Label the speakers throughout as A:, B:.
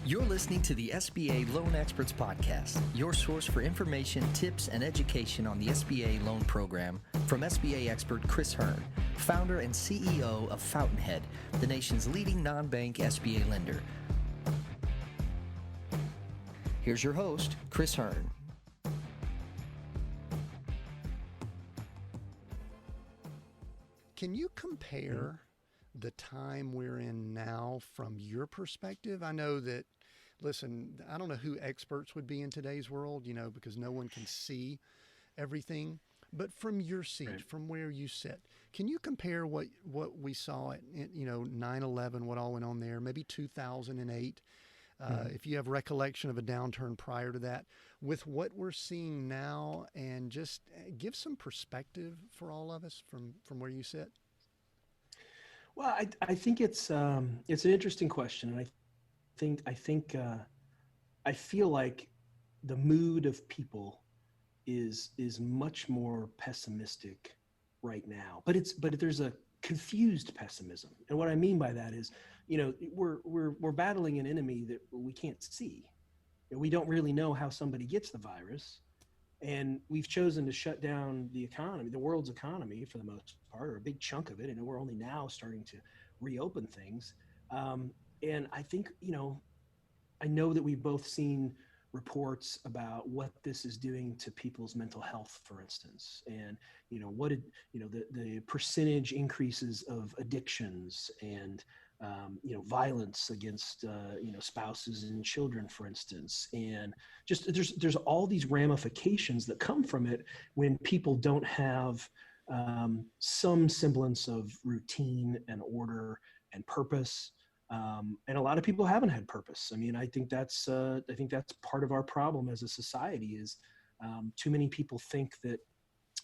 A: You're listening to the SBA Loan Experts Podcast, your source for information, tips, and education on the SBA loan program from SBA expert Chris Hearn, founder and CEO of Fountainhead, the nation's leading non-bank SBA lender. Here's your host, Chris Hearn.
B: Can you compare the time we're in now from your perspective? I know that, listen, I don't know who experts would be in today's world, because no one can see everything. But from your seat,
C: Right.
B: from where you sit, can you compare what we saw at 9/11, what all went on there, maybe 2008, if you have recollection of a downturn prior to that, with what we're seeing now, and just give some perspective for all of us from where you sit?
C: Well, I think it's an interesting question, and I feel like the mood of people is much more pessimistic right now. But there's a confused pessimism, and what I mean by that is, we're battling an enemy that we can't see. We don't really know how somebody gets the virus. And we've chosen to shut down the economy, the world's economy, for the most part, or a big chunk of it. And we're only now starting to reopen things. And I think, I know that we've both seen reports about what this is doing to people's mental health, for instance, and the percentage increases of addictions and violence against spouses and children, for instance, and just there's all these ramifications that come from it when people don't have some semblance of routine and order and purpose. And a lot of people haven't had purpose. I mean, I think that's part of our problem as a society is too many people think that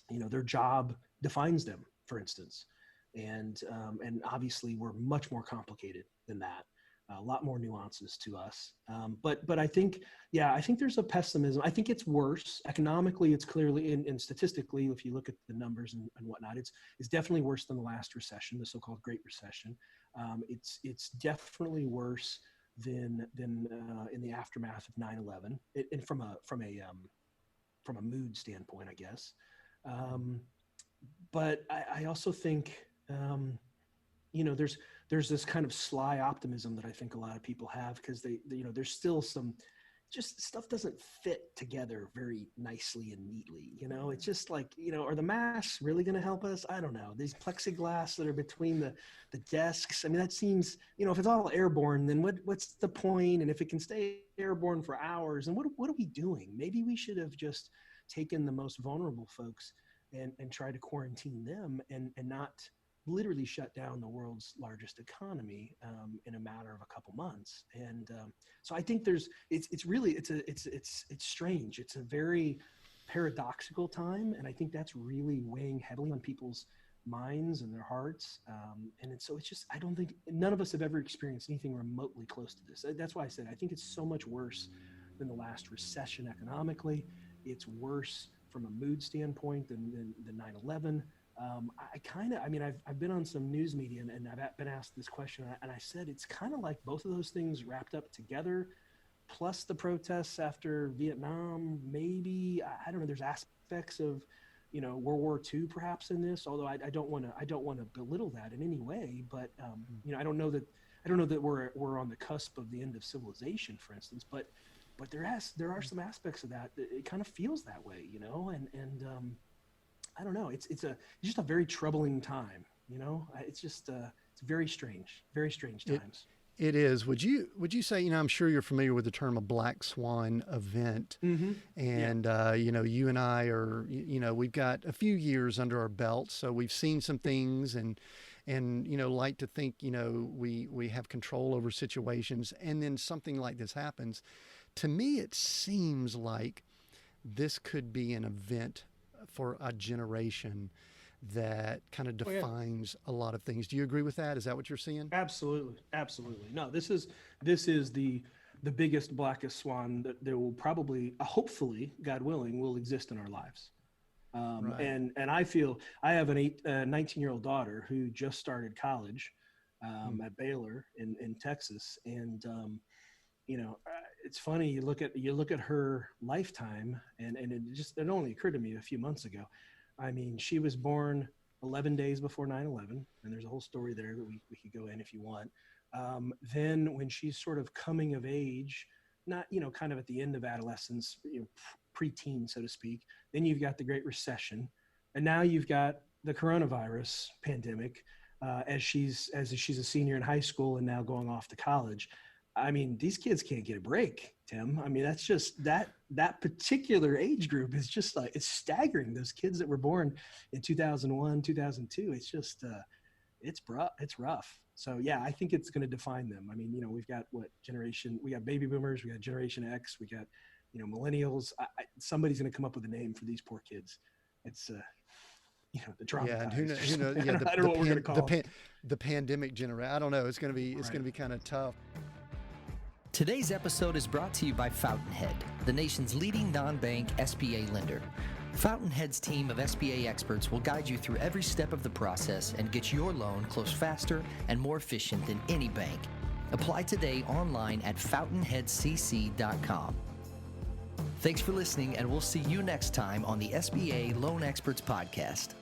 C: their job defines them, for instance. And obviously we're much more complicated than that, a lot more nuances to us. But I think there's a pessimism. I think it's worse economically. It's clearly, and statistically, if you look at the numbers and whatnot, it's definitely worse than the last recession, the so-called Great Recession. It's definitely worse than in the aftermath of 9/11, and from a mood standpoint, I guess. But I also think, there's this kind of sly optimism that I think a lot of people have, because there's still some, just stuff doesn't fit together very nicely and neatly. It's just like, are the masks really going to help us? I don't know. These plexiglass that are between the desks. I mean, that seems, if it's all airborne, then what's the point? And if it can stay airborne for hours, and what are we doing? Maybe we should have just taken the most vulnerable folks and try to quarantine them and not literally shut down the world's largest economy in a matter of a couple months. And so I think it's strange. It's a very paradoxical time. And I think that's really weighing heavily on people's minds and their hearts. I don't think, none of us have ever experienced anything remotely close to this. That's why I said, I think it's so much worse than the last recession economically. It's worse from a mood standpoint than 9/11. I've been on some news media and I've been asked this question, and I said, it's kind of like both of those things wrapped up together, plus the protests after Vietnam, maybe. I don't know. There's aspects of, World War II perhaps in this, although I don't want to belittle that in any way. But I don't know that we're on the cusp of the end of civilization, for instance. But there are some aspects of that it kind of feels that way, and I don't know. It's just a very troubling time, It's just it's very strange times.
B: It is. Would you say, I'm sure you're familiar with the term a black swan event, and you and I are, we've got a few years under our belt, so we've seen some things and like to think, we have control over situations, and then something like this happens. To me, it seems like this could be an event for a generation that kind of defines a lot of things. Do you agree with that? Is that what you're seeing?
C: Absolutely. No, this is the biggest, blackest swan that there will probably, hopefully, God willing, will exist in our lives.
B: Right.
C: And I feel I have a 19-year-old daughter who just started college at Baylor in Texas, and It's funny. You look at her lifetime, and it only occurred to me a few months ago. I mean, she was born 11 days before 9/11, and there's a whole story there that we could go in if you want. Then when she's sort of coming of age, not, kind of at the end of adolescence, preteen, so to speak, then you've got the Great Recession, and now you've got the coronavirus pandemic, as she's a senior in high school and now going off to college. I mean, these kids can't get a break, Tim. I mean, that's just that particular age group is just like, it's staggering. Those kids that were born in 2001, 2002, it's just, it's rough. So yeah, I think it's going to define them. I mean, we've got we got baby boomers, we got Generation X, we got, millennials. Somebody's going to come up with a name for these poor kids. It's, the traumatized.
B: Yeah, and who knows? Yeah,
C: I don't know what we're going to call
B: the pandemic generation. I don't know. It's going to be kind of tough.
A: Today's episode is brought to you by Fountainhead, the nation's leading non-bank SBA lender. Fountainhead's team of SBA experts will guide you through every step of the process and get your loan closed faster and more efficient than any bank. Apply today online at FountainheadCC.com. Thanks for listening, and we'll see you next time on the SBA Loan Experts Podcast.